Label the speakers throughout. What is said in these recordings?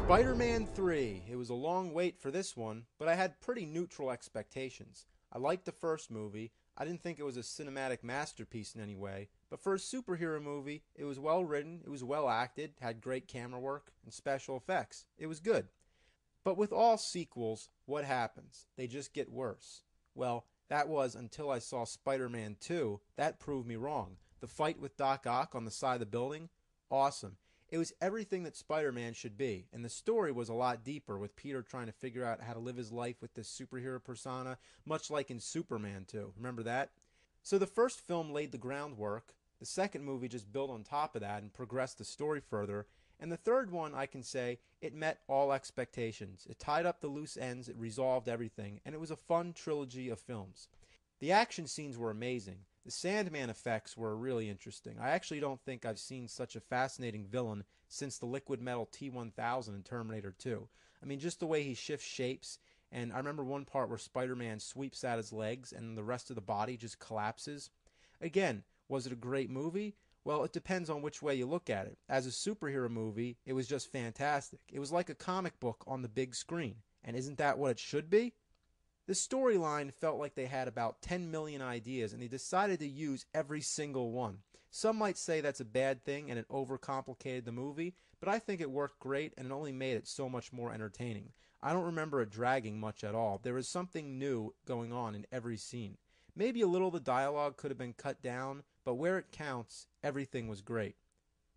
Speaker 1: Spider-Man 3. It was a long wait for this one, but I had pretty neutral expectations. I liked the first movie. I didn't think it was a cinematic masterpiece in any way, but for a superhero movie, it was well written, it was well acted, had great camera work, and special effects. It was good. But with all sequels, what happens? They just get worse. Well, that was until I saw Spider-Man 2. That proved me wrong. The fight with Doc Ock on the side of the building? Awesome. It was everything that Spider-Man should be, and the story was a lot deeper, with Peter trying to figure out how to live his life with this superhero persona, much like in Superman 2. Remember that? So the first film laid the groundwork, the second movie just built on top of that and progressed the story further, and the third one, I can say, it met all expectations. It tied up the loose ends, it resolved everything, and it was a fun trilogy of films. The action scenes were amazing. The Sandman effects were really interesting. I actually don't think I've seen such a fascinating villain since the liquid metal T-1000 in Terminator 2. I mean, just the way he shifts shapes, and I remember one part where Spider-Man sweeps out his legs and the rest of the body just collapses. Again, was it a great movie? Well, it depends on which way you look at it. As a superhero movie, it was just fantastic. It was like a comic book on the big screen. And isn't that what it should be? The storyline felt like they had about 10 million ideas and they decided to use every single one. Some might say that's a bad thing and it overcomplicated the movie, but I think it worked great and it only made it so much more entertaining. I don't remember it dragging much at all. There was something new going on in every scene. Maybe a little of the dialogue could have been cut down, but where it counts, everything was great.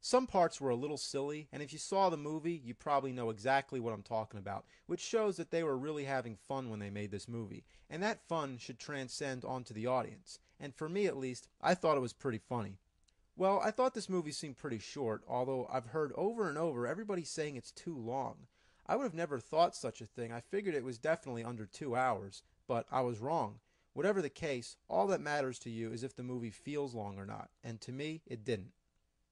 Speaker 1: Some parts were a little silly, and if you saw the movie, you probably know exactly what I'm talking about, which shows that they were really having fun when they made this movie, and that fun should transcend onto the audience, and for me at least, I thought it was pretty funny. Well, I thought this movie seemed pretty short, although I've heard over and over everybody saying it's too long. I would have never thought such a thing. I figured it was definitely under 2 hours, but I was wrong. Whatever the case, all that matters to you is if the movie feels long or not, and to me, it didn't.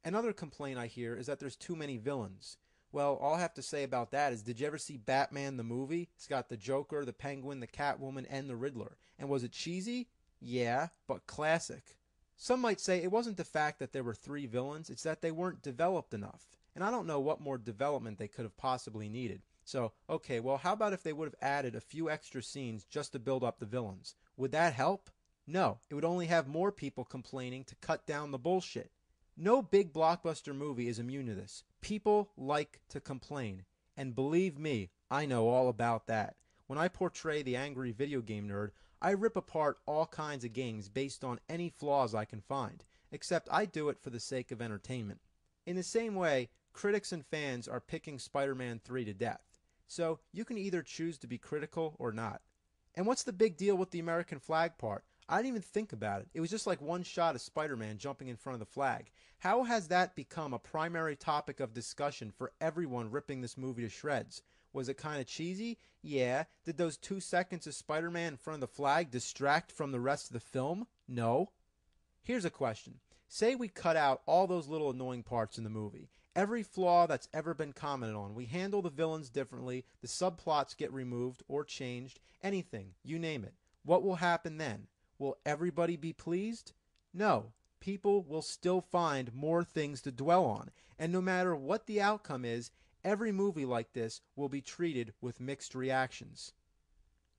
Speaker 1: Another complaint I hear is that there's too many villains. Well, all I have to say about that is, did you ever see Batman the movie? It's got the Joker, the Penguin, the Catwoman, and the Riddler. And was it cheesy? Yeah, but classic. Some might say it wasn't the fact that there were 3 villains, it's that they weren't developed enough. And I don't know what more development they could have possibly needed. So, okay, well, how about if they would have added a few extra scenes just to build up the villains? Would that help? No, it would only have more people complaining to cut down the bullshit. No big blockbuster movie is immune to this. People like to complain. And believe me, I know all about that. When I portray the angry video game nerd, I rip apart all kinds of games based on any flaws I can find, except I do it for the sake of entertainment. In the same way, critics and fans are picking Spider-Man 3 to death. So you can either choose to be critical or not. And what's the big deal with the American flag part? I didn't even think about it. It was just like one shot of Spider-Man jumping in front of the flag. How has that become a primary topic of discussion for everyone ripping this movie to shreds? Was it kind of cheesy? Yeah. Did those 2 seconds of Spider-Man in front of the flag distract from the rest of the film? No. Here's a question. Say we cut out all those little annoying parts in the movie. Every flaw that's ever been commented on. We handle the villains differently. The subplots get removed or changed. Anything. You name it. What will happen then? Will everybody be pleased? No. People will still find more things to dwell on. And no matter what the outcome is, every movie like this will be treated with mixed reactions.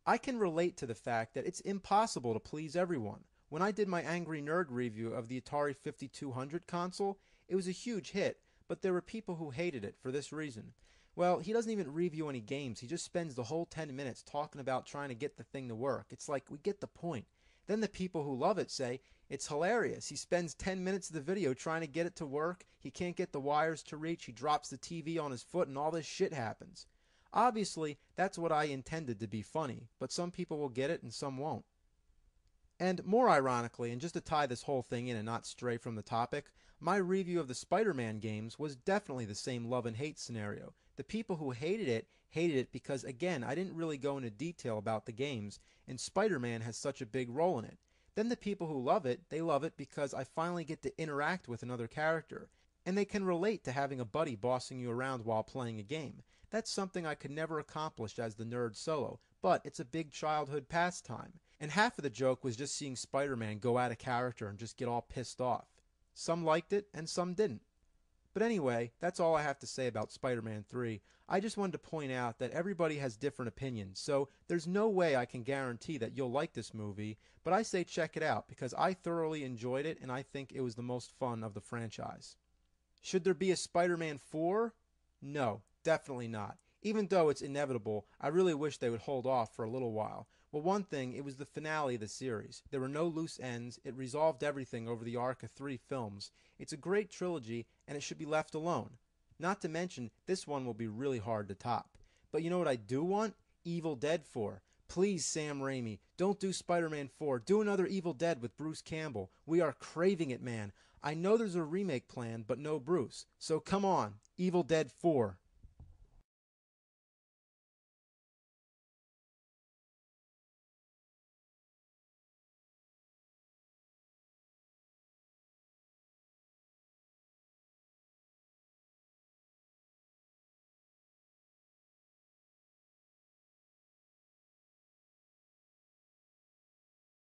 Speaker 1: I can relate to the fact that it's impossible to please everyone. When I did my Angry Nerd review of the Atari 5200 console, it was a huge hit, but there were people who hated it for this reason. Well, he doesn't even review any games. He just spends the whole 10 minutes talking about trying to get the thing to work. It's like, we get the point. Then the people who love it say, it's hilarious. He spends 10 minutes of the video trying to get it to work. He can't get the wires to reach. He drops the TV on his foot and all this shit happens. Obviously, that's what I intended to be funny, but some people will get it and some won't. And more ironically, and just to tie this whole thing in and not stray from the topic, my review of the Spider-Man games was definitely the same love and hate scenario. The people who hated it because, again, I didn't really go into detail about the games, and Spider-Man has such a big role in it. Then the people who love it, they love it because I finally get to interact with another character, and they can relate to having a buddy bossing you around while playing a game. That's something I could never accomplish as the nerd solo, but it's a big childhood pastime. And half of the joke was just seeing Spider-Man go out of character and just get all pissed off. Some liked it and some didn't. But anyway, that's all I have to say about Spider-Man 3. I just wanted to point out that everybody has different opinions, so there's no way I can guarantee that you'll like this movie, but I say check it out because I thoroughly enjoyed it and I think it was the most fun of the franchise. Should there be a Spider-Man 4? No, definitely not. Even though it's inevitable, I really wish they would hold off for a little while. Well, one thing, it was the finale of the series. There were no loose ends, it resolved everything over the arc of 3 films. It's a great trilogy, and it should be left alone. Not to mention, this one will be really hard to top. But you know what I do want? Evil Dead 4. Please, Sam Raimi, don't do Spider-Man 4. Do another Evil Dead with Bruce Campbell. We are craving it, man. I know there's a remake planned, but no Bruce. So come on, Evil Dead 4.